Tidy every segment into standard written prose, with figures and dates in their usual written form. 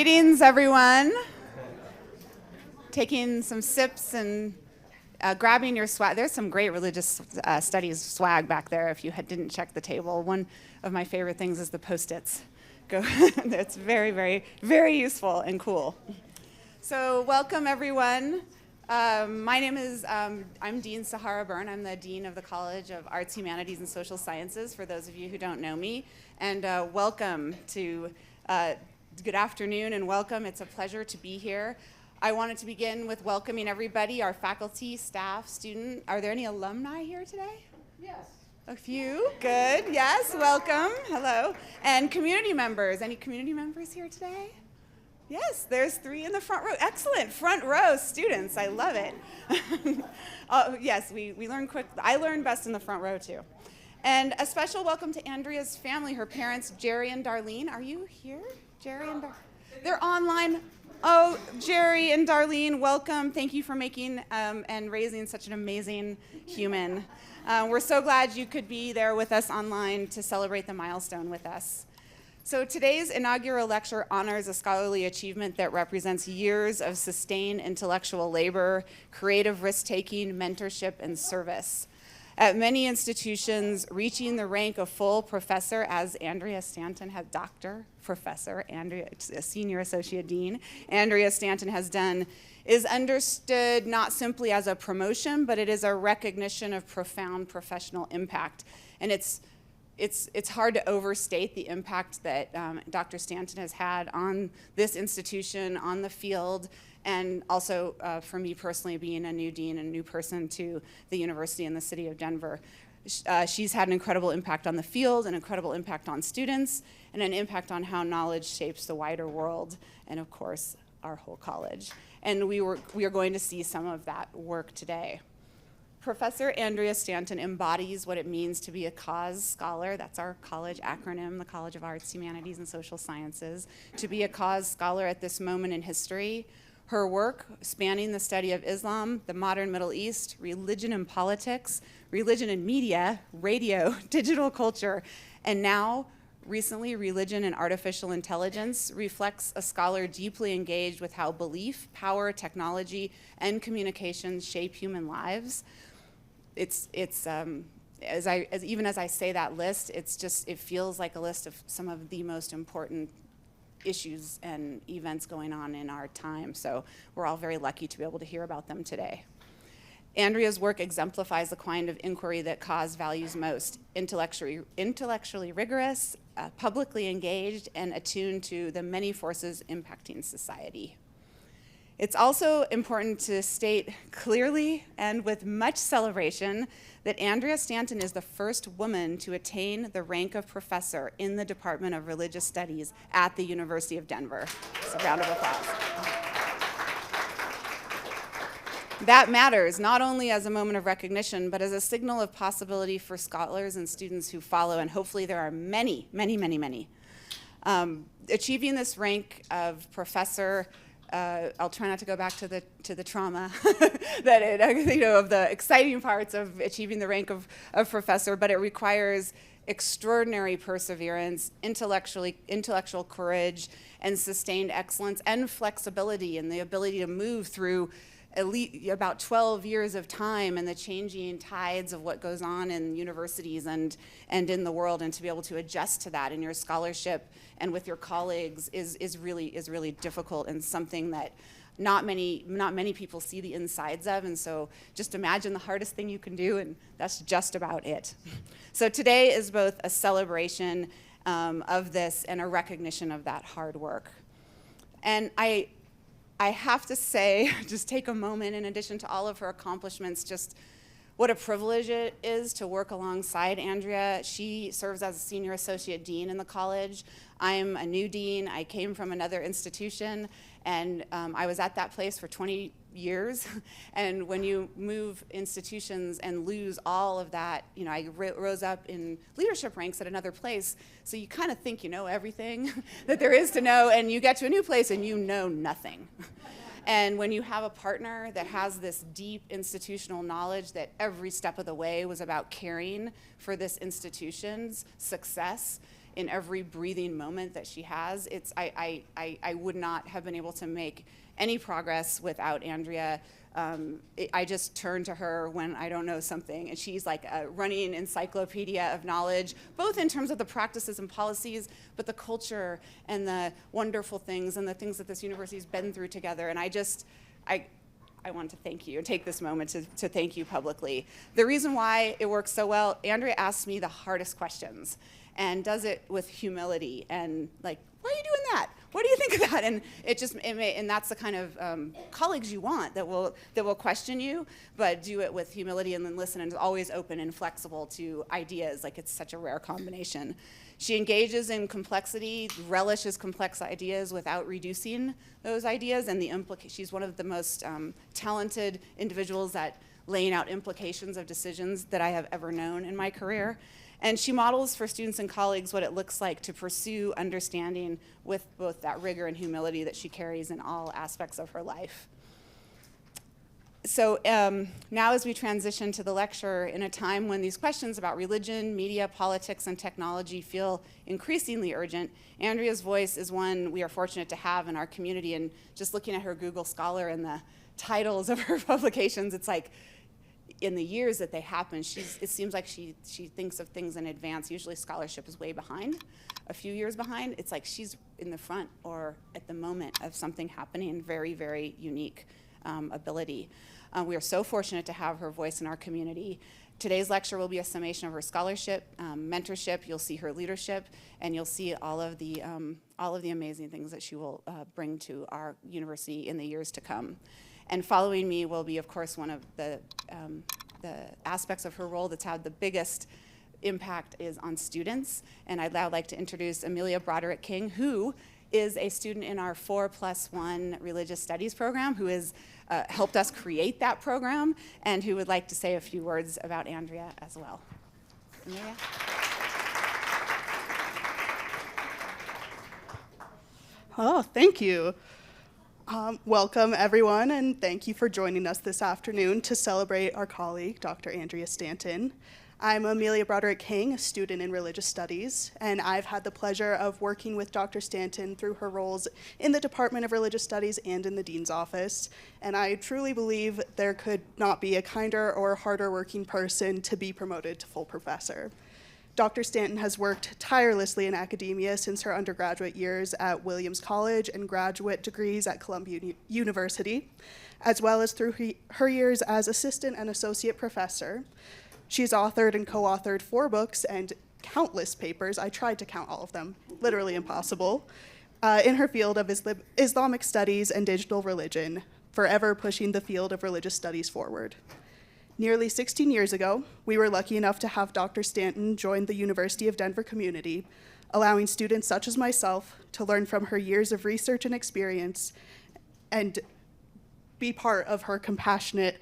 Greetings, everyone. Taking some sips and grabbing your swag. There's some great religious studies swag back there if you didn't check the table. One of my favorite things is the Post-its. It's very, very, very useful and cool. So welcome, everyone. My name is, I'm Dean Sahara Byrne. I'm the Dean of the College of Arts, Humanities, and Social Sciences, for those of you who don't know me. And welcome to, good afternoon and welcome. It's a pleasure to be here. I wanted to begin with welcoming everybody, our faculty, staff, student. Are there any alumni here today? Yes. A few, good, yes, welcome, hello. And community members, any community members here today? Yes, there's 3 in the front row. Excellent, front row students, I love it. Yes, we learn quick. I learn best in the front row too. And a special welcome to Andrea's family, her parents, Jerry and Darlene. Are you here? Jerry and Darlene? They're online. Oh, Jerry and Darlene, welcome. Thank you for making and raising such an amazing human. We're so glad you could be there with us online to celebrate the milestone with us. So today's inaugural lecture honors a scholarly achievement that represents years of sustained intellectual labor, creative risk-taking, mentorship, and service. At many institutions, reaching the rank of full professor, as Andrea Stanton has, Dr. Professor, Andrea, Senior Associate Dean, Andrea Stanton has done, is understood not simply as a promotion, but it is a recognition of profound professional impact. And it's hard to overstate the impact that Dr. Stanton has had on this institution, on the field, and also for me personally, being a new dean and a new person to the university in the city of Denver. She's had an incredible impact on the field, an incredible impact on students, and an impact on how knowledge shapes the wider world, and of course, our whole college. And we are going to see some of that work today. Professor Andrea Stanton embodies what it means to be a cause scholar. That's our college acronym, the College of Arts, Humanities, and Social Sciences. To be a cause scholar at this moment in history, her work spanning the study of Islam, the modern Middle East, religion and politics, religion and media, radio, digital culture, and now, recently, religion and artificial intelligence, reflects a scholar deeply engaged with how belief, power, technology, and communications shape human lives. Even as I say that list, it feels like a list of some of the most important issues and events going on in our time. So we're all very lucky to be able to hear about them today. Andrea's work exemplifies the kind of inquiry that cause values most: intellectually rigorous, publicly engaged, and attuned to the many forces impacting society. It's also important to state clearly and with much celebration that Andrea Stanton is the first woman to attain the rank of professor in the Department of Religious Studies at the University of Denver. So a round of applause. That matters, not only as a moment of recognition, but as a signal of possibility for scholars and students who follow, and hopefully there are many, many, many, many. Achieving this rank of professor, I'll try not to go back to the trauma of the exciting parts of achieving the rank of professor, but it requires extraordinary perseverance, intellectual courage, and sustained excellence, and flexibility, and the ability to move through about 12 years of time and the changing tides of what goes on in universities and in the world, and to be able to adjust to that in your scholarship and with your colleagues is really difficult, and something that not many people see the insides of. And so just imagine the hardest thing you can do, and that's just about it. So today is both a celebration of this and a recognition of that hard work. And I have to say, just take a moment, in addition to all of her accomplishments, just what a privilege it is to work alongside Andrea. She serves as a senior associate dean in the college. I'm a new dean. I came from another institution, and I was at that place for 20 years. And when you move institutions and lose all of that, I rose up in leadership ranks at another place, so you kind of think you know everything that there is to know, and you get to a new place and you know nothing. And when you have a partner that has this deep institutional knowledge that every step of the way was about caring for this institution's success, in every breathing moment that she has. I would not have been able to make any progress without Andrea. I just turn to her when I don't know something, and she's like a running encyclopedia of knowledge, both in terms of the practices and policies, but the culture and the wonderful things and the things that this university's been through together. And I want to thank you and take this moment to thank you publicly. The reason why it works so well, Andrea asks me the hardest questions and does it with humility and like, why are you doing that? What do you think of that? And and that's the kind of colleagues you want that will question you, but do it with humility and then listen and is always open and flexible to ideas. Like, it's such a rare combination. She engages in complexity, relishes complex ideas without reducing those ideas, and she's one of the most talented individuals at laying out implications of decisions that I have ever known in my career. And she models for students and colleagues what it looks like to pursue understanding with both that rigor and humility that she carries in all aspects of her life. So now as we transition to the lecture, in a time when these questions about religion, media, politics, and technology feel increasingly urgent, Andrea's voice is one we are fortunate to have in our community. And just looking at her Google Scholar and the titles of her publications, it's like, in the years that they happen, it seems like she thinks of things in advance. Usually scholarship is way behind, a few years behind. It's like she's in the front or at the moment of something happening, very, very unique ability. We are so fortunate to have her voice in our community. Today's lecture will be a summation of her scholarship, mentorship. You'll see her leadership, and you'll see all of the amazing things that she will bring to our university in the years to come. And following me will be, of course, one of the aspects of her role that's had the biggest impact is on students. And I'd now like to introduce Amelia Broderick King, who is a student in our 4+1 religious studies program, who has helped us create that program, and who would like to say a few words about Andrea as well. Amelia? Oh, thank you. Welcome, everyone, and thank you for joining us this afternoon to celebrate our colleague, Dr. Andrea Stanton. I'm Amelia Broderick King, a student in religious studies, and I've had the pleasure of working with Dr. Stanton through her roles in the Department of Religious Studies and in the Dean's Office. And I truly believe there could not be a kinder or harder working person to be promoted to full professor. Dr. Stanton has worked tirelessly in academia since her undergraduate years at Williams College and graduate degrees at Columbia University, as well as through her years as assistant and associate professor. She's authored and co-authored 4 books and countless papers. I tried to count all of them, literally impossible, in her field of Islamic studies and digital religion, forever pushing the field of religious studies forward. Nearly 16 years ago, we were lucky enough to have Dr. Stanton join the University of Denver community, allowing students such as myself to learn from her years of research and experience and be part of her compassionate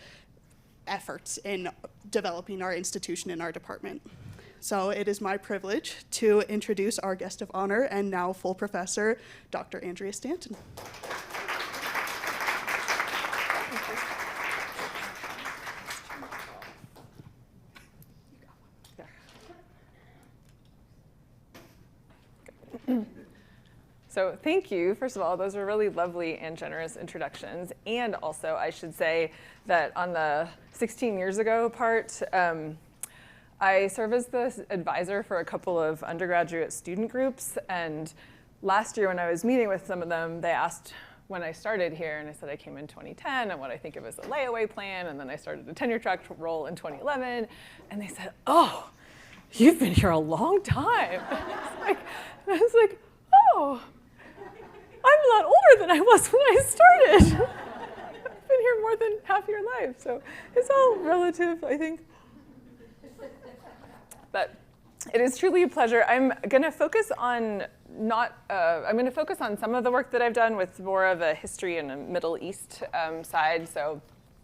efforts in developing our institution and our department. So it is my privilege to introduce our guest of honor and now full professor, Dr. Andrea Stanton. So thank you. First of all, those were really lovely and generous introductions. And also, I should say that on the 16 years ago part, I serve as the advisor for a couple of undergraduate student groups. And last year when I was meeting with some of them, they asked when I started here, and I said I came in 2010 and what I think of as a layaway plan. And then I started a tenure track role in 2011. And they said, oh, you've been here a long time. I was like, oh, I'm a lot older than I was when I started. I've been here more than half your life, so it's all relative, I think. But it is truly a pleasure. I'm going to focus on some of the work that I've done with more of a history and a Middle East side.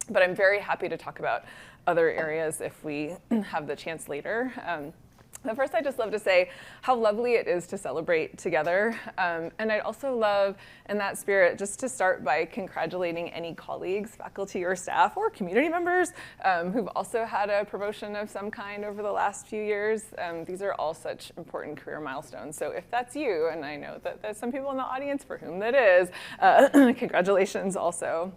But I'm very happy to talk about other areas if we have the chance later. But first, I'd just love to say how lovely it is to celebrate together. And I'd also love, in that spirit, just to start by congratulating any colleagues, faculty or staff, or community members who've also had a promotion of some kind over the last few years. These are all such important career milestones. So if that's you, and I know that there's some people in the audience for whom that is, congratulations also.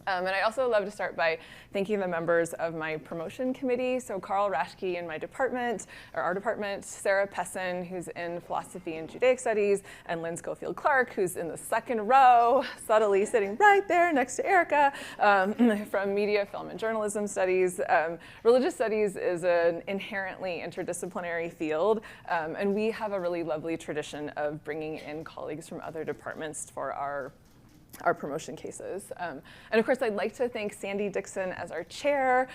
And I also love to start by thanking the members of my promotion committee. So Carl Raschke in my department, or our department, Sarah Pessin, who's in philosophy and Judaic studies, and Lynn Schofield Clark, who's in the second row, subtly sitting right there next to Erica, from media, film, and journalism studies. Religious studies is an inherently interdisciplinary field, and we have a really lovely tradition of bringing in colleagues from other departments for our promotion cases. And of course, I'd like to thank Sandy Dixon as our chair,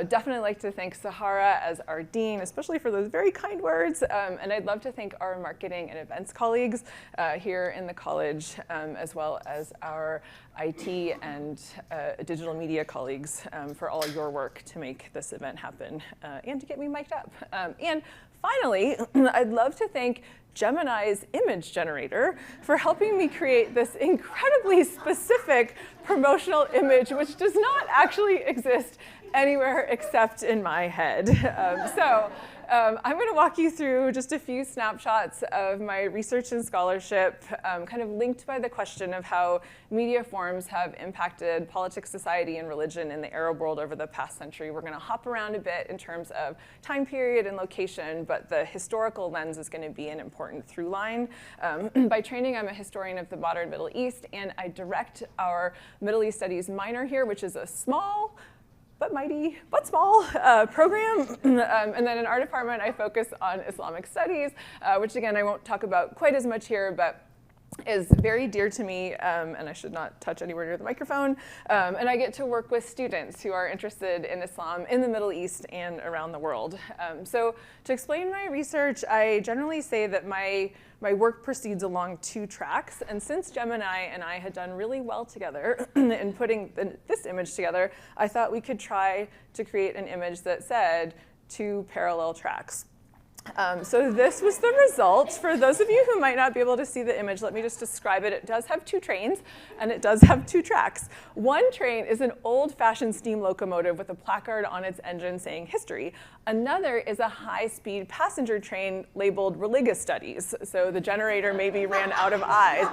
definitely like to thank Sahara as our dean, especially for those very kind words. And I'd love to thank our marketing and events colleagues here in the college, as well as our IT and digital media colleagues for all your work to make this event happen and to get me mic'd up. And finally, I'd love to thank Gemini's image generator for helping me create this incredibly specific promotional image, which does not actually exist anywhere except in my head. I'm going to walk you through just a few snapshots of my research and scholarship, kind of linked by the question of how media forms have impacted politics, society, and religion in the Arab world over the past century. We're going to hop around a bit in terms of time period and location, but the historical lens is going to be an important through line. By training, I'm a historian of the modern Middle East, and I direct our Middle East Studies minor here, which is a small but mighty, but small program. And then in our department, I focus on Islamic studies, which again, I won't talk about quite as much here, but is very dear to me, and I should not touch anywhere near the microphone. And I get to work with students who are interested in Islam in the Middle East and around the world. So to explain my research, I generally say that my work proceeds along two tracks. And since Gemini and I had done really well together in putting this image together, I thought we could try to create an image that said two parallel tracks. So this was the result. For those of you who might not be able to see the image, let me just describe it. It does have two trains, and it does have two tracks. One train is an old-fashioned steam locomotive with a placard on its engine saying history. Another is a high-speed passenger train labeled religious studies. So the generator maybe ran out of eyes.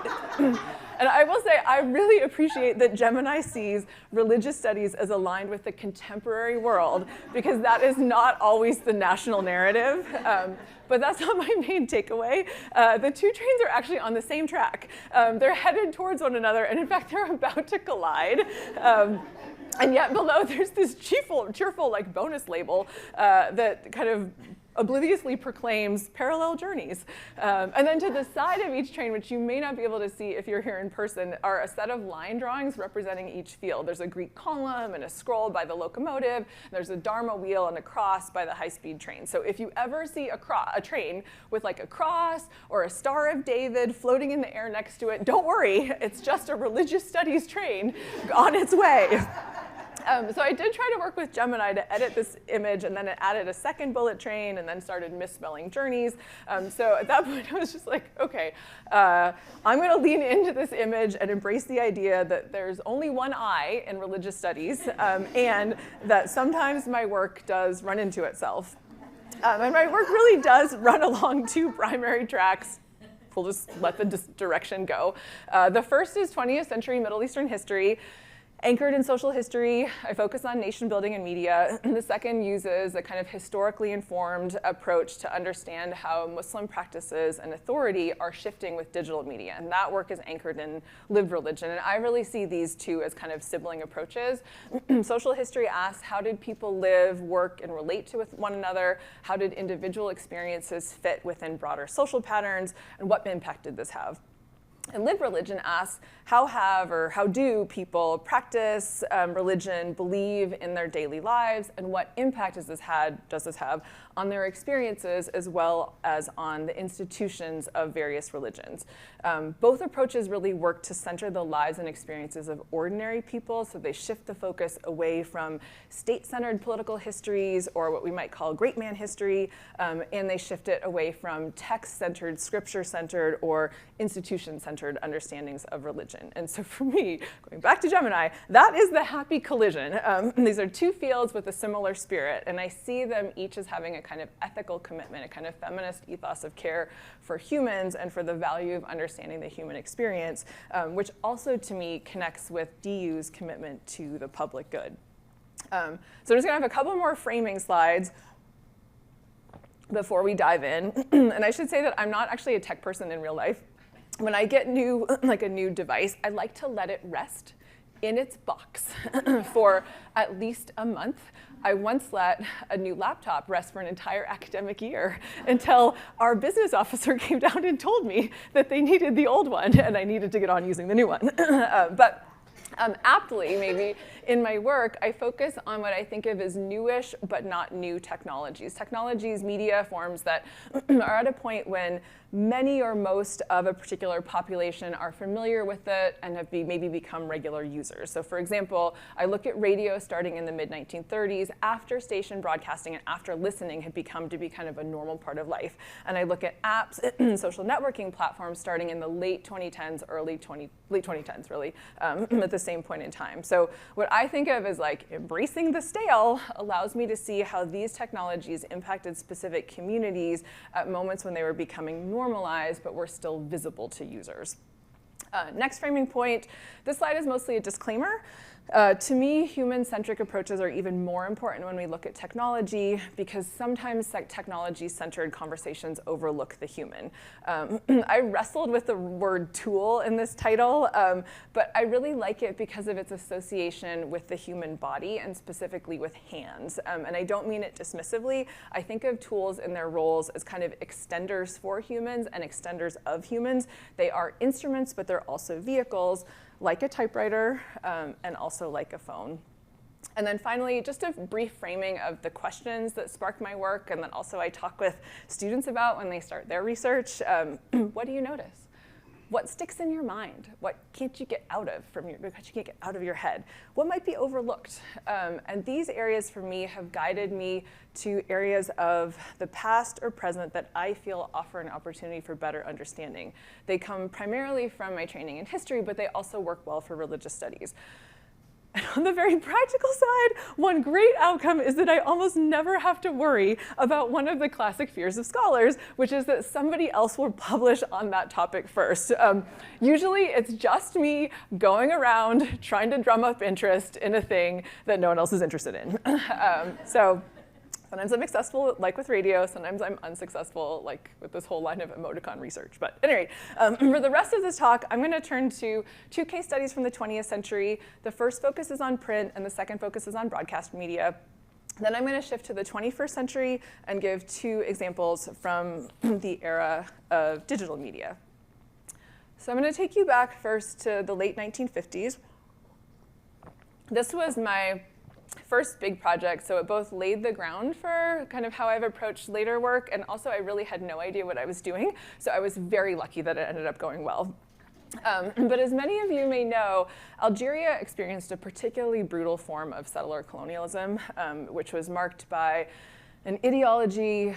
And I will say, I really appreciate that Gemini sees religious studies as aligned with the contemporary world, because that is not always the national narrative. But that's not my main takeaway. The two trains are actually on the same track. They're headed towards one another, and in fact, they're about to collide. And yet below, there's this cheerful like bonus label that kind of obliviously proclaims parallel journeys. And then to the side of each train, which you may not be able to see if you're here in person, are a set of line drawings representing each field. There's a Greek column and a scroll by the locomotive. There's a Dharma wheel and a cross by the high-speed train. So if you ever see a train with like a cross or a Star of David floating in the air next to it, don't worry, it's just a religious studies train on its way. So I did try to work with Gemini to edit this image, and then it added a second bullet train and then started misspelling journeys. So at that point, I was just like, okay, I'm going to lean into this image and embrace the idea that there's only one I in religious studies, and that sometimes my work does run into itself. And my work really does run along two primary tracks. We'll just let the direction go. The first is 20th century Middle Eastern history. Anchored in social history, I focus on nation building and media. The second uses a kind of historically informed approach to understand how Muslim practices and authority are shifting with digital media. And that work is anchored in lived religion. And I really see these two as kind of sibling approaches. Social history asks, how did people live, work, and relate to one another? How did individual experiences fit within broader social patterns? And what impact did this have? And lived religion asks, how do people practice religion, believe in their daily lives, and what impact does this have on their experiences as well as on the institutions of various religions? Both approaches really work to center the lives and experiences of ordinary people, so they shift the focus away from state-centered political histories or what we might call great man history, and they shift it away from text-centered, scripture-centered, or institution-centered understandings of religion. And so for me, going back to Gemini, that is the happy collision. These are two fields with a similar spirit, and I see them each as having a kind of ethical commitment, a kind of feminist ethos of care for humans and for the value of understanding the human experience, which also to me connects with DU's commitment to the public good. So I'm just gonna have a couple more framing slides before we dive in. And I should say that I'm not actually a tech person in real life. When I get a new device, I like to let it rest in its box for at least a month. I once let a new laptop rest for an entire academic year until our business officer came down and told me that they needed the old one and I needed to get on using the new one. But aptly, maybe, in my work, I focus on what I think of as newish but not new technologies. Technologies, media forms that are at a point when many or most of a particular population are familiar with it and have maybe become regular users. So for example, I look at radio starting in the mid-1930s after station broadcasting and after listening had become to be kind of a normal part of life. And I look at apps and social networking platforms starting in the late 2010s, late 2010s really, at the same point in time. So what I think of as like embracing the stale allows me to see how these technologies impacted specific communities at moments when they were becoming normalized but were still visible to users. Next framing point, this slide is mostly a disclaimer. To me, human-centric approaches are even more important when we look at technology because sometimes technology-centered conversations overlook the human. I wrestled with the word tool in this title, but I really like it because of its association with the human body and specifically with hands. And I don't mean it dismissively. I think of tools in their roles as kind of extenders for humans and extenders of humans. They are instruments, but they're also vehicles, like a typewriter, and also like a phone. And then finally, just a brief framing of the questions that spark my work and that also I talk with students about when they start their research. What do you notice? What sticks in your mind? What can't you get out of your head? What might be overlooked? And these areas for me have guided me to areas of the past or present that I feel offer an opportunity for better understanding. They come primarily from my training in history, but they also work well for religious studies. And on the very practical side, one great outcome is that I almost never have to worry about one of the classic fears of scholars, which is that somebody else will publish on that topic first. Usually it's just me going around trying to drum up interest in a thing that no one else is interested in. So sometimes I'm successful, like with radio. Sometimes I'm unsuccessful, like with this whole line of emoticon research. But anyway, for the rest of this talk, I'm going to turn to two case studies from the 20th century. The first focuses on print, and the second focuses on broadcast media. Then I'm going to shift to the 21st century and give two examples from the era of digital media. So I'm going to take you back first to the late 1950s. This was my first big project, so it both laid the ground for kind of how I've approached later work, and also I really had no idea what I was doing, so I was very lucky that it ended up going well. But as many of you may know, Algeria experienced a particularly brutal form of settler colonialism, which was marked by an ideology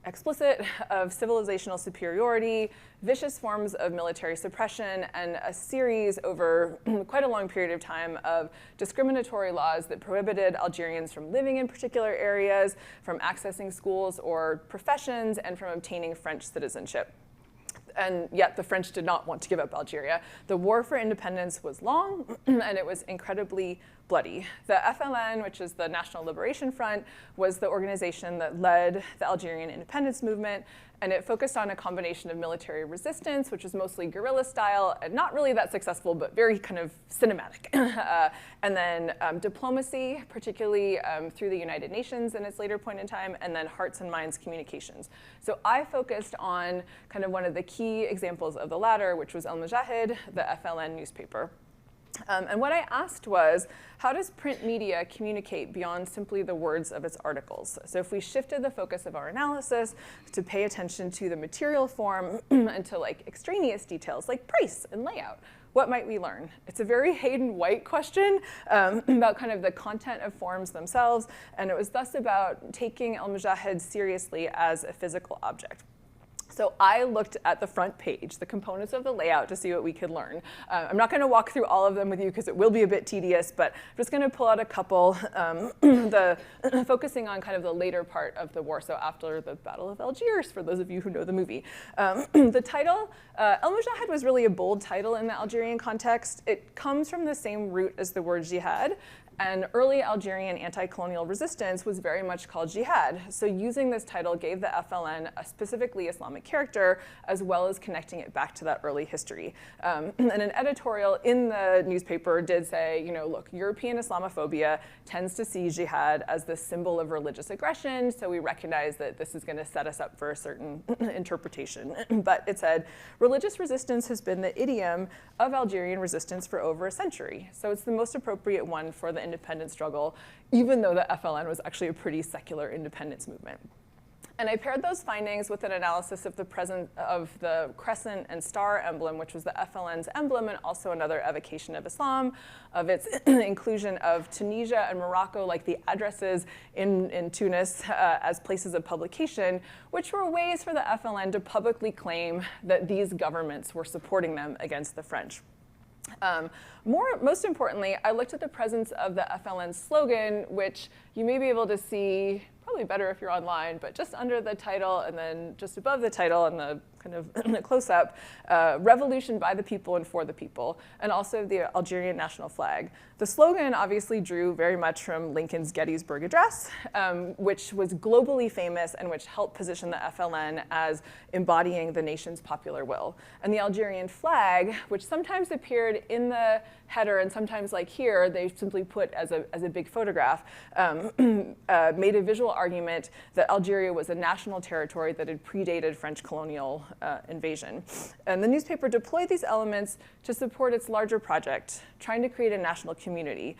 explicit of civilizational superiority, vicious forms of military suppression, and a series over quite a long period of time of discriminatory laws that prohibited Algerians from living in particular areas, from accessing schools or professions, and from obtaining French citizenship. And yet the French did not want to give up Algeria. The war for independence was long, and it was incredibly bloody. The FLN, which is the National Liberation Front, was the organization that led the Algerian independence movement, and it focused on a combination of military resistance, which was mostly guerrilla style, and not really that successful, but very kind of cinematic. And then diplomacy, particularly through the United Nations in its later point in time, and then hearts and minds communications. So I focused on kind of one of the key examples of the latter, which was El Mujahid, the FLN newspaper. And what I asked was, how does print media communicate beyond simply the words of its articles? So if we shifted the focus of our analysis to pay attention to the material form and to like extraneous details like price and layout, what might we learn? It's a very Hayden White question about kind of the content of forms themselves, and it was thus about taking al-Mujahid seriously as a physical object. So I looked at the front page, the components of the layout, to see what we could learn. I'm not going to walk through all of them with you because it will be a bit tedious, but I'm just going to pull out a couple, focusing on kind of the later part of the war, so after the Battle of Algiers, for those of you who know the movie. The title, al-Mujahid was really a bold title in the Algerian context. It comes from the same root as the word jihad. And early Algerian anti-colonial resistance was very much called jihad. So using this title gave the FLN a specifically Islamic character, as well as connecting it back to that early history. And an editorial in the newspaper did say, you know, look, European Islamophobia tends to see jihad as the symbol of religious aggression, so we recognize that this is going to set us up for a certain interpretation. But it said, religious resistance has been the idiom of Algerian resistance for over a century. So it's the most appropriate one for the independence struggle, even though the FLN was actually a pretty secular independence movement. And I paired those findings with an analysis of the presence of the crescent and star emblem, which was the FLN's emblem and also another evocation of Islam, of its inclusion of Tunisia and Morocco, like the addresses in Tunis as places of publication, which were ways for the FLN to publicly claim that these governments were supporting them against the French. Most importantly, I looked at the presence of the FLN slogan, which you may be able to see, probably better if you're online, but just under the title and then just above the title and the kind of close-up, revolution by the people and for the people, and also the Algerian national flag. The slogan obviously drew very much from Lincoln's Gettysburg Address, which was globally famous and which helped position the FLN as embodying the nation's popular will. And the Algerian flag, which sometimes appeared in the header and sometimes like here, they simply put as a big photograph, made a visual argument that Algeria was a national territory that had predated French colonial invasion. And the newspaper deployed these elements to support its larger project, trying to create a national community,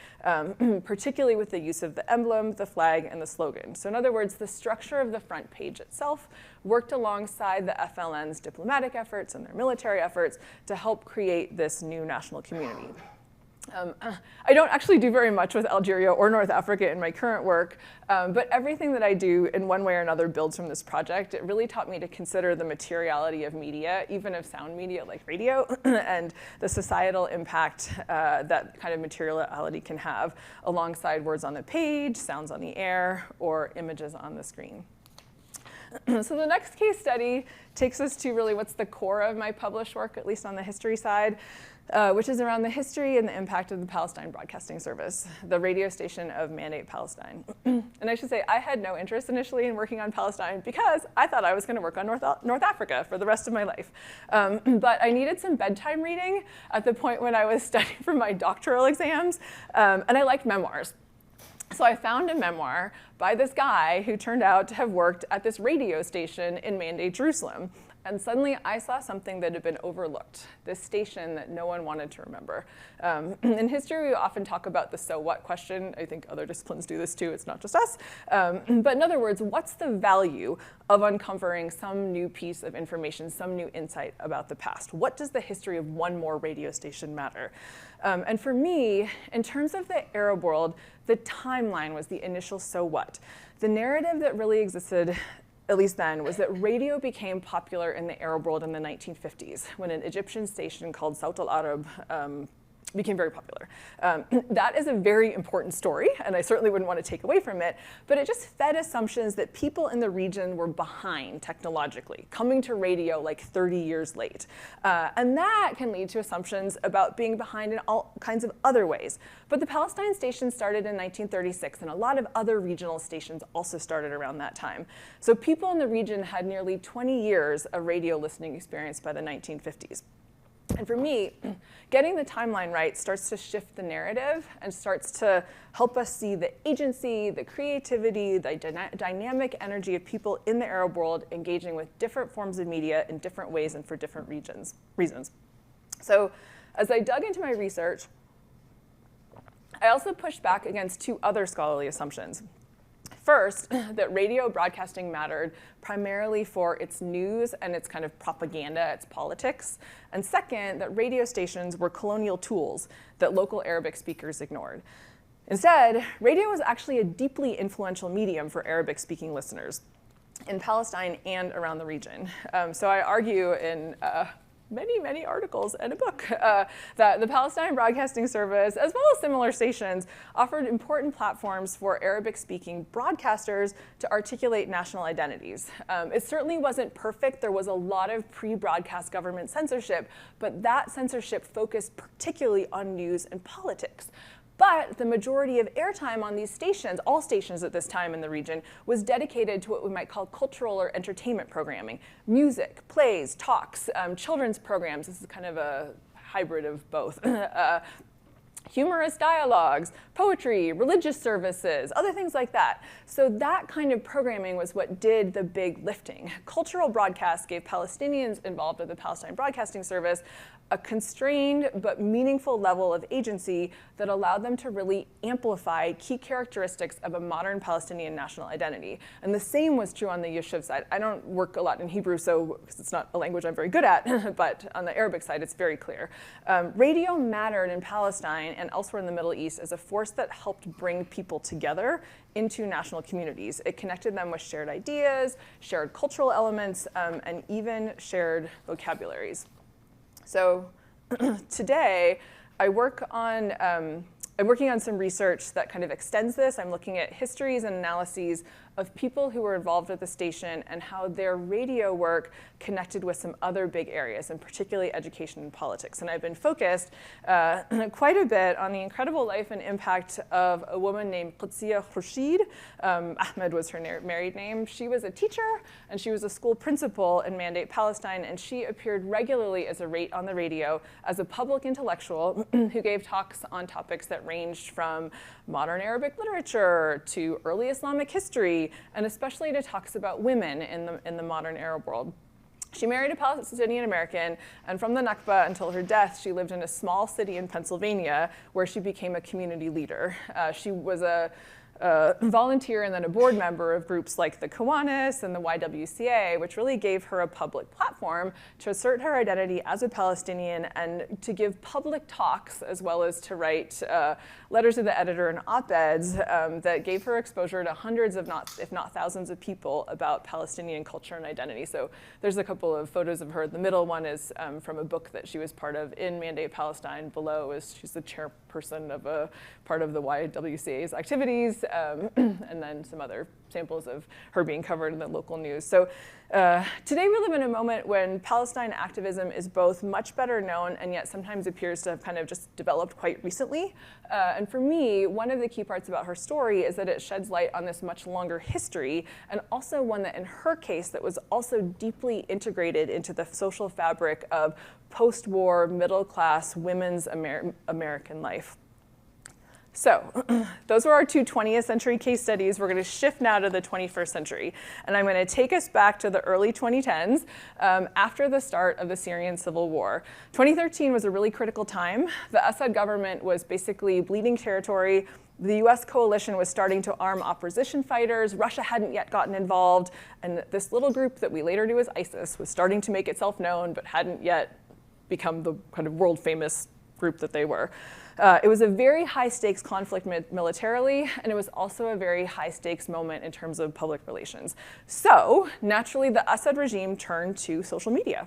particularly with the use of the emblem, the flag, and the slogan. So in other words, the structure of the front page itself worked alongside the FLN's diplomatic efforts and their military efforts to help create this new national community. I don't actually do very much with Algeria or North Africa in my current work, but everything that I do in one way or another builds from this project. It really taught me to consider the materiality of media, even of sound media like radio, and the societal impact that kind of materiality can have alongside words on the page, sounds on the air, or images on the screen. So the next case study takes us to really what's the core of my published work, at least on the history side, which is around the history and the impact of the Palestine Broadcasting Service, the radio station of Mandate Palestine. And I should say, I had no interest initially in working on Palestine because I thought I was going to work on North Africa for the rest of my life. But I needed some bedtime reading at the point when I was studying for my doctoral exams, and I liked memoirs. So I found a memoir by this guy who turned out to have worked at this radio station in Mandate, Jerusalem. And suddenly I saw something that had been overlooked, this station that no one wanted to remember. In history, we often talk about the so what question. I think other disciplines do this too, it's not just us. But in other words, what's the value of uncovering some new piece of information, some new insight about the past? What does the history of one more radio station matter? And for me, in terms of the Arab world, the timeline was the initial so what. The narrative that really existed, at least then, was that radio became popular in the Arab world in the 1950s when an Egyptian station called Saut al-Arab became very popular. That is a very important story, and I certainly wouldn't want to take away from it, but it just fed assumptions that people in the region were behind technologically, coming to radio like 30 years late. And that can lead to assumptions about being behind in all kinds of other ways. But the Palestine station started in 1936, and a lot of other regional stations also started around that time. So people in the region had nearly 20 years of radio listening experience by the 1950s. And for me, getting the timeline right starts to shift the narrative and starts to help us see the agency, the creativity, the dynamic energy of people in the Arab world engaging with different forms of media in different ways and for different reasons. So as I dug into my research, I also pushed back against two other scholarly assumptions. First, that radio broadcasting mattered primarily for its news and its kind of propaganda, its politics. And second, that radio stations were colonial tools that local Arabic speakers ignored. Instead, radio was actually a deeply influential medium for Arabic-speaking listeners in Palestine and around the region. So I argue in many articles and a book that the Palestine Broadcasting Service, as well as similar stations, offered important platforms for Arabic-speaking broadcasters to articulate national identities. It certainly wasn't perfect. There was a lot of pre-broadcast government censorship, but that censorship focused particularly on news and politics. But the majority of airtime on these stations, all stations at this time in the region, was dedicated to what we might call cultural or entertainment programming. Music, plays, talks, children's programs. This is kind of a hybrid of both. Humorous dialogues, poetry, religious services, other things like that. So that kind of programming was what did the big lifting. Cultural broadcasts gave Palestinians involved with the Palestine Broadcasting Service a constrained but meaningful level of agency that allowed them to really amplify key characteristics of a modern Palestinian national identity. And the same was true on the Yishuv side. I don't work a lot in Hebrew, so it's not a language I'm very good at, but on the Arabic side, it's very clear. Radio mattered in Palestine and elsewhere in the Middle East as a force that helped bring people together into national communities. It connected them with shared ideas, shared cultural elements, and even shared vocabularies. So today, I'm working on some research that kind of extends this. I'm looking at histories and analyses of people who were involved with the station and how their radio work connected with some other big areas, and particularly education and politics. And I've been focused quite a bit on the incredible life and impact of a woman named Qudsiya Khurshid. Ahmed was her married name. She was a teacher, and she was a school principal in Mandate Palestine, and she appeared regularly on the radio as a public intellectual who gave talks on topics that ranged from modern Arabic literature to early Islamic history, and especially to talks about women in the modern Arab world. She married a Palestinian American, and from the Nakba until her death, she lived in a small city in Pennsylvania where she became a community leader. She was a volunteer and then a board member of groups like the Kiwanis and the YWCA, which really gave her a public platform to assert her identity as a Palestinian and to give public talks, as well as to write letters to the editor and op-eds that gave her exposure to hundreds, if not thousands of people about Palestinian culture and identity. So there's a couple of photos of her. The middle one is from a book that she was part of in Mandate Palestine. Below is she's the chairperson of a part of the YWCA's activities. And then some other samples of her being covered in the local news. So today we live in a moment when Palestine activism is both much better known and yet sometimes appears to have kind of just developed quite recently. And for me, one of the key parts about her story is that it sheds light on this much longer history, and also one that in her case that was also deeply integrated into the social fabric of post-war, middle-class, women's American life. So those were our two 20th century case studies. We're going to shift now to the 21st century. And I'm going to take us back to the early 2010s after the start of the Syrian civil war. 2013 was a really critical time. The Assad government was basically bleeding territory. The US coalition was starting to arm opposition fighters. Russia hadn't yet gotten involved. And this little group that we later knew as ISIS was starting to make itself known, but hadn't yet become the kind of world famous group that they were. It was a very high stakes conflict militarily, and it was also a very high stakes moment in terms of public relations. So naturally, the Assad regime turned to social media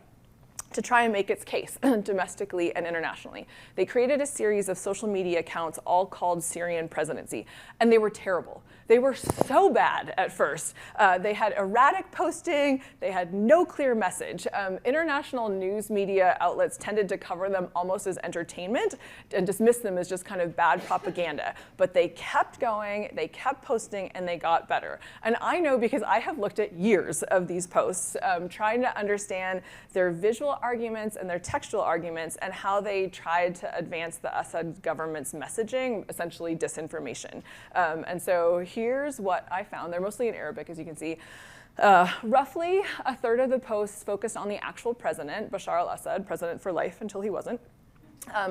to try and make its case domestically and internationally. They created a series of social media accounts all called Syrian Presidency, and they were terrible. They were so bad at first. They had erratic posting, they had no clear message. International news media outlets tended to cover them almost as entertainment and dismiss them as just kind of bad propaganda. But they kept going, they kept posting, and they got better. And I know because I have looked at years of these posts, trying to understand their visual arguments and their textual arguments and how they tried to advance the Assad government's messaging, essentially disinformation. And so here's what I found. They're mostly in Arabic, as you can see. Roughly a third of the posts focused on the actual president, Bashar al-Assad, president for life until he wasn't.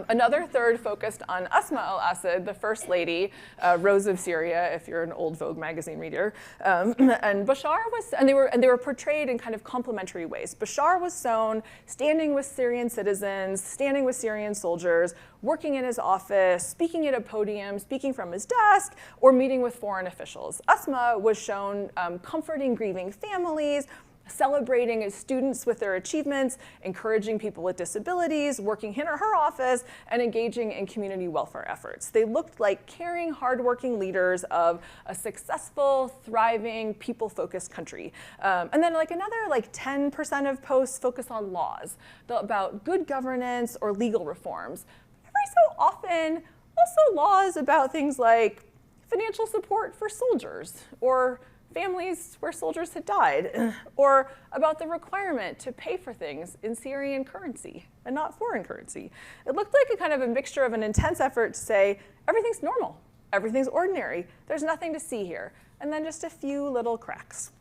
Another third focused on Asma al-Assad, the first lady, Rose of Syria, if you're an old Vogue magazine reader, and Bashar was, and they were portrayed in kind of complementary ways. Bashar was shown standing with Syrian citizens, standing with Syrian soldiers, working in his office, speaking at a podium, speaking from his desk, or meeting with foreign officials. Asma was shown comforting grieving families, celebrating students with their achievements, encouraging people with disabilities, working in her office, and engaging in community welfare efforts. They looked like caring, hardworking leaders of a successful, thriving, people-focused country. And then another 10% of posts focus on laws, about good governance or legal reforms. Every so often, also laws about things like financial support for soldiers, or families where soldiers had died, or about the requirement to pay for things in Syrian currency and not foreign currency. It looked like a kind of a mixture of an intense effort to say, everything's normal, everything's ordinary, there's nothing to see here, and then just a few little cracks.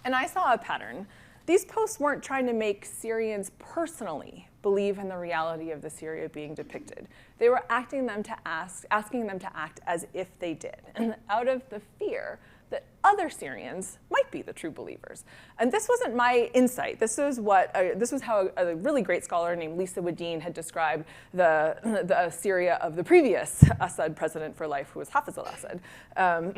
And I saw a pattern. These posts weren't trying to make Syrians personally believe in the reality of the Syria being depicted. They were asking them to act as if they did, and out of the fear that other Syrians might be the true believers. And this wasn't my insight. This was how a really great scholar named Lisa Wadeen had described the Syria of the previous Assad president for life, who was Hafiz al-Assad.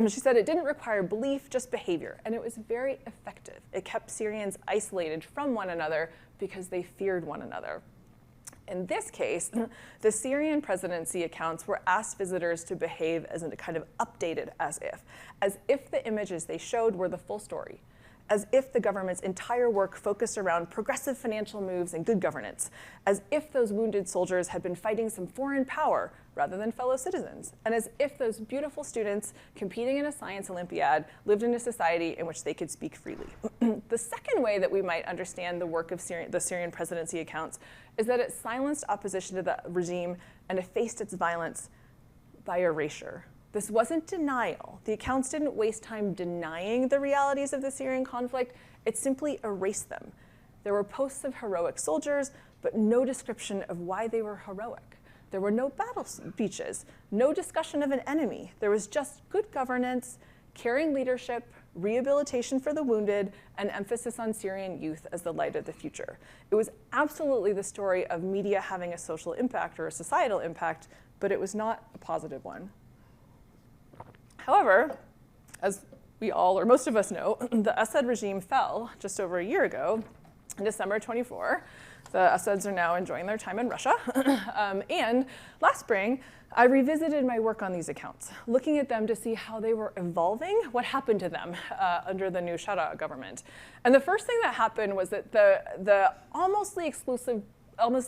She said it didn't require belief, just behavior, and it was very effective. It kept Syrians isolated from one another because they feared one another. In this case, the Syrian presidency accounts were asked visitors to behave as a kind of updated as if the images they showed were the full story, as if the government's entire work focused around progressive financial moves and good governance, as if those wounded soldiers had been fighting some foreign power rather than fellow citizens, and as if those beautiful students competing in a science Olympiad lived in a society in which they could speak freely. The second way that we might understand the work of the Syrian presidency accounts is that it silenced opposition to the regime and effaced its violence by erasure. This wasn't denial. The accounts didn't waste time denying the realities of the Syrian conflict. It simply erased them. There were posts of heroic soldiers, but no description of why they were heroic. There were no battle speeches, no discussion of an enemy. There was just good governance, caring leadership, rehabilitation for the wounded, and emphasis on Syrian youth as the light of the future. It was absolutely the story of media having a social impact or a societal impact, but it was not a positive one. However, as we all, or most of us know, the Assad regime fell just over a year ago, in December 24. The Assads are now enjoying their time in Russia. And last spring, I revisited my work on these accounts, looking at them to see how they were evolving, what happened to them under the new Shara government. And the first thing that happened was that the almost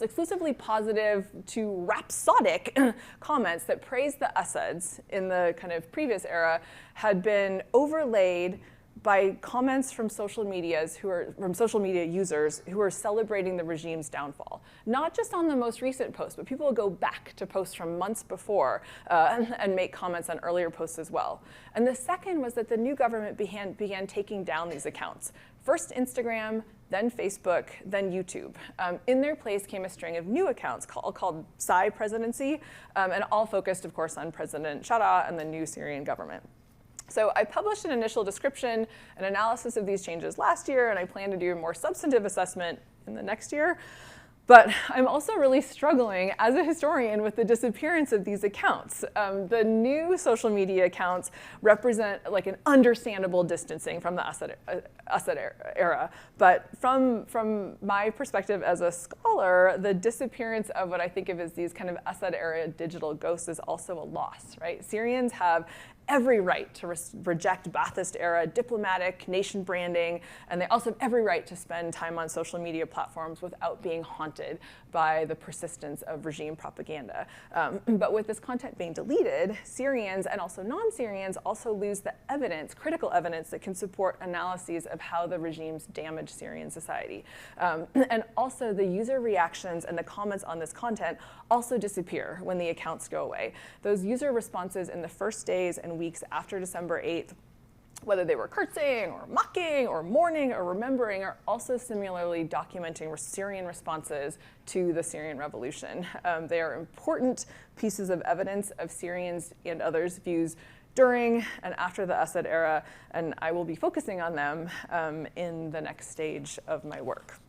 exclusively positive to rhapsodic comments that praised the Assads in the kind of previous era had been overlaid by comments from social media users who are celebrating the regime's downfall. Not just on the most recent post, but people will go back to posts from months before and make comments on earlier posts as well. And the second was that the new government began taking down these accounts. First Instagram, then Facebook, then YouTube. In their place came a string of new accounts called Psy Presidency, and all focused, of course, on President Shara and the new Syrian government. So I published an initial description and analysis of these changes last year, and I plan to do a more substantive assessment in the next year. But I'm also really struggling as a historian with the disappearance of these accounts. The new social media accounts represent like an understandable distancing from the Assad era. But from my perspective as a scholar, the disappearance of what I think of as these kind of Assad era digital ghosts is also a loss, right? Syrians have every right to reject Ba'athist era diplomatic nation branding, and they also have every right to spend time on social media platforms without being haunted by the persistence of regime propaganda. But with this content being deleted, Syrians and also non-Syrians also lose the evidence, critical evidence that can support analyses of how the regimes damage Syrian society. And also the user reactions and the comments on this content also disappear when the accounts go away. Those user responses in the first days and weeks after December 8th whether they were curtsying or mocking or mourning or remembering, are also similarly documenting Syrian responses to the Syrian revolution. They are important pieces of evidence of Syrians and others' views during and after the Assad era, and I will be focusing on them in the next stage of my work.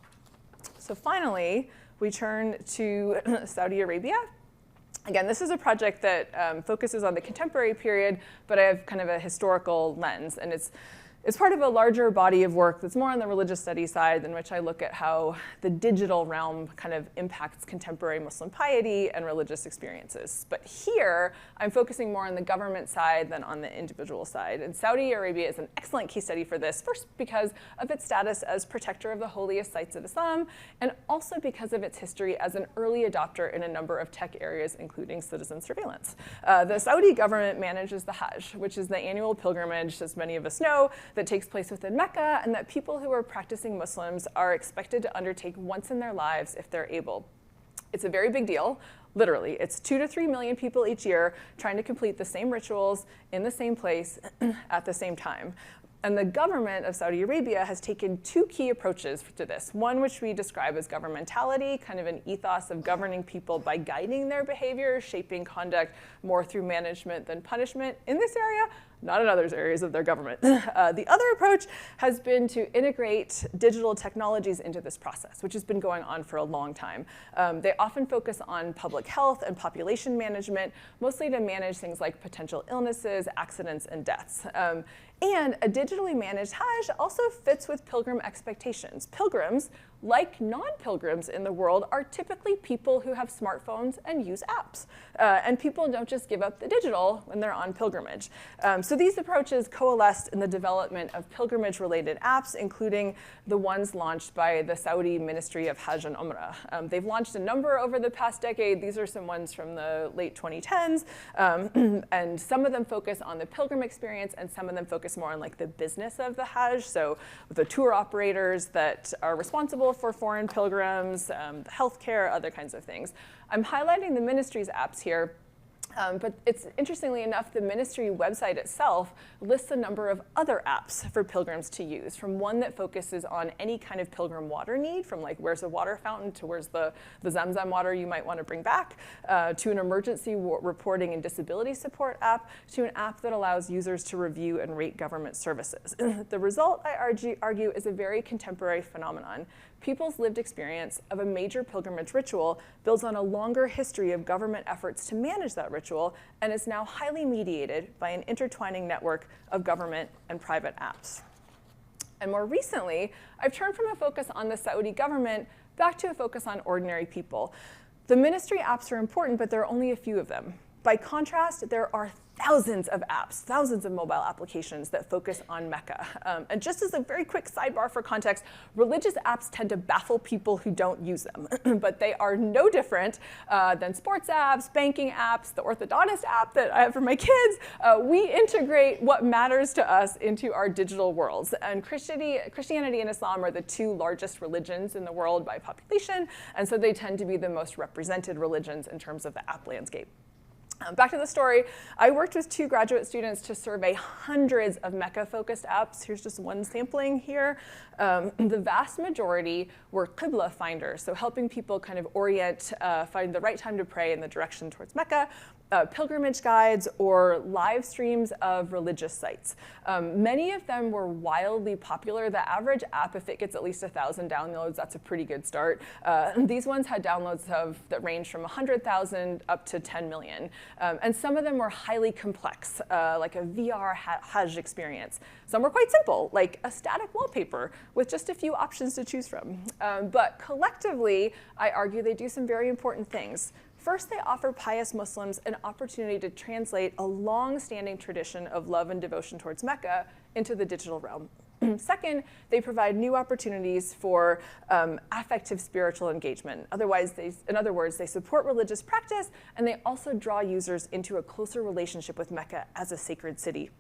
So finally, we turn to Saudi Arabia. Again, this is a project that focuses on the contemporary period, but I have kind of a historical lens, and it's part of a larger body of work that's more on the religious studies side, in which I look at how the digital realm kind of impacts contemporary Muslim piety and religious experiences. But here, I'm focusing more on the government side than on the individual side. And Saudi Arabia is an excellent case study for this, first because of its status as protector of the holiest sites of Islam, and also because of its history as an early adopter in a number of tech areas, including citizen surveillance. The Saudi government manages the Hajj, which is the annual pilgrimage, as many of us know, that takes place within Mecca, and that people who are practicing Muslims are expected to undertake once in their lives if they're able. It's a very big deal, literally. It's 2 to 3 million people each year trying to complete the same rituals in the same place at the same time. And the government of Saudi Arabia has taken 2 key approaches to this. One, which we describe as governmentality, kind of an ethos of governing people by guiding their behavior, shaping conduct more through management than punishment in this area, not in other areas of their government. The other approach has been to integrate digital technologies into this process, which has been going on for a long time. They often focus on public health and population management, mostly to manage things like potential illnesses, accidents, and deaths. And a digitally managed Hajj also fits with pilgrim expectations. Pilgrims, like non-pilgrims in the world, are typically people who have smartphones and use apps. And people don't just give up the digital when they're on pilgrimage. So these approaches coalesced in the development of pilgrimage-related apps, including the ones launched by the Saudi Ministry of Hajj and Umrah. They've launched a number over the past decade. These are some ones from the late 2010s. And some of them focus on the pilgrim experience, and some of them focus more on like the business of the Hajj. So the tour operators that are responsible for foreign pilgrims, healthcare, other kinds of things. I'm highlighting the ministry's apps here. But it's interestingly enough, the ministry website itself lists a number of other apps for pilgrims to use, from one that focuses on any kind of pilgrim water need, from like where's a water fountain to where's the Zamzam water you might want to bring back, to an emergency reporting and disability support app, to an app that allows users to review and rate government services. The result, I argue, is a very contemporary phenomenon. People's lived experience of a major pilgrimage ritual builds on a longer history of government efforts to manage that ritual, and is now highly mediated by an intertwining network of government and private apps. And more recently, I've turned from a focus on the Saudi government back to a focus on ordinary people. The ministry apps are important, but there are only a few of them. By contrast, there are thousands of apps, thousands of mobile applications that focus on Mecca. And just as a very quick sidebar for context, religious apps tend to baffle people who don't use them. But they are no different than sports apps, banking apps, the orthodontist app that I have for my kids. We integrate what matters to us into our digital worlds. And Christianity and Islam are the 2 largest religions in the world by population, and so they tend to be the most represented religions in terms of the app landscape. Back to the story, I worked with 2 graduate students to survey hundreds of Mecca-focused apps. Here's just one sampling here. The vast majority were Qibla finders, so helping people kind of orient, find the right time to pray in the direction towards Mecca. Pilgrimage guides, or live streams of religious sites. Many of them were wildly popular. The average app, if it gets at least 1,000 downloads, that's a pretty good start. These ones had downloads that range from 100,000 up to 10 million. And some of them were highly complex, like a VR Hajj experience. Some were quite simple, like a static wallpaper with just a few options to choose from. But collectively, I argue they do some very important things. First, they offer pious Muslims an opportunity to translate a long-standing tradition of love and devotion towards Mecca into the digital realm. Second, they provide new opportunities for affective spiritual engagement. In other words, they support religious practice, and they also draw users into a closer relationship with Mecca as a sacred city.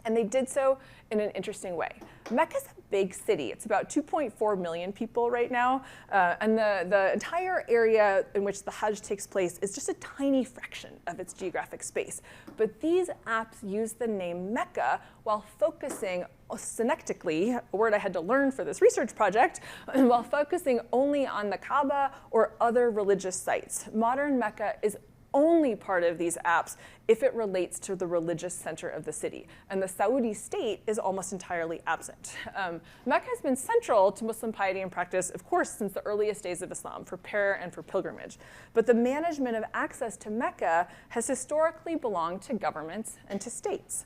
And they did so in an interesting way. Mecca's a big city. It's about 2.4 million people right now, and the entire area in which the Hajj takes place is just a tiny fraction of its geographic space. But these apps use the name Mecca while focusing synectically, a word I had to learn for this research project, while focusing only on the Kaaba or other religious sites. Modern Mecca is only part of these apps if it relates to the religious center of the city. And the Saudi state is almost entirely absent. Mecca has been central to Muslim piety and practice, of course, since the earliest days of Islam, for prayer and for pilgrimage. But the management of access to Mecca has historically belonged to governments and to states.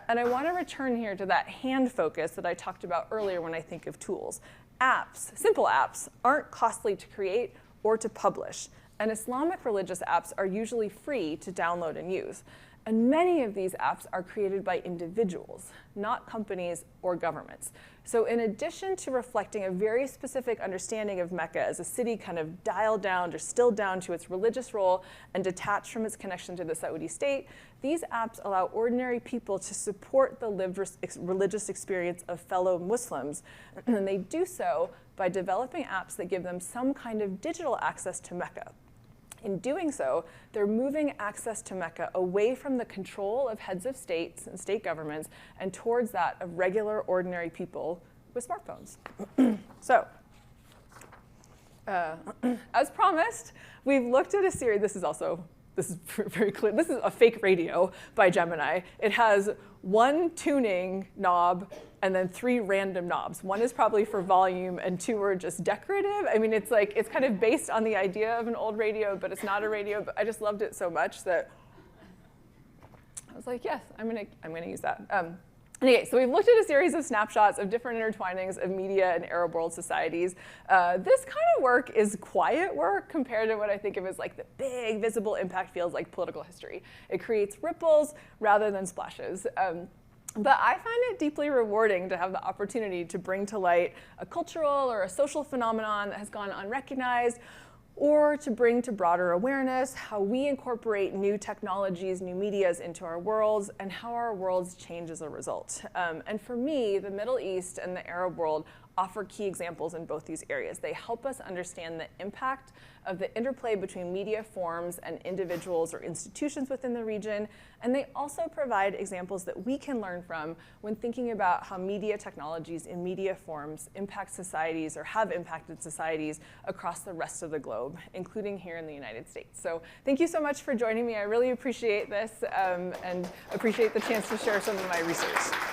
And I want to return here to that hand focus that I talked about earlier when I think of tools. Apps, simple apps, aren't costly to create or to publish. And Islamic religious apps are usually free to download and use. And many of these apps are created by individuals, not companies or governments. So in addition to reflecting a very specific understanding of Mecca as a city kind of dialed down or stilled down to its religious role and detached from its connection to the Saudi state, these apps allow ordinary people to support the lived religious experience of fellow Muslims. And they do so by developing apps that give them some kind of digital access to Mecca. In doing so, they're moving access to Mecca away from the control of heads of states and state governments and towards that of regular, ordinary people with smartphones. So, as promised, we've looked at a series. This is very clear. This is a fake radio by Gemini. It has one tuning knob and then 3 random knobs. One is probably for volume and 2 are just decorative. I mean, it's kind of based on the idea of an old radio, but it's not a radio. But I just loved it so much that I was like, yes, I'm gonna use that. Okay, so we've looked at a series of snapshots of different intertwinings of media and Arab world societies. This kind of work is quiet work compared to what I think of as like the big visible impact fields like political history. It creates ripples rather than splashes. But I find it deeply rewarding to have the opportunity to bring to light a cultural or a social phenomenon that has gone unrecognized, or to bring to broader awareness how we incorporate new technologies, new medias into our worlds, and how our worlds change as a result. And for me, the Middle East and the Arab world offer key examples in both these areas. They help us understand the impact of the interplay between media forms and individuals or institutions within the region, and they also provide examples that we can learn from when thinking about how media technologies and media forms impact societies or have impacted societies across the rest of the globe, including here in the United States. So thank you so much for joining me. I really appreciate this and appreciate the chance to share some of my research.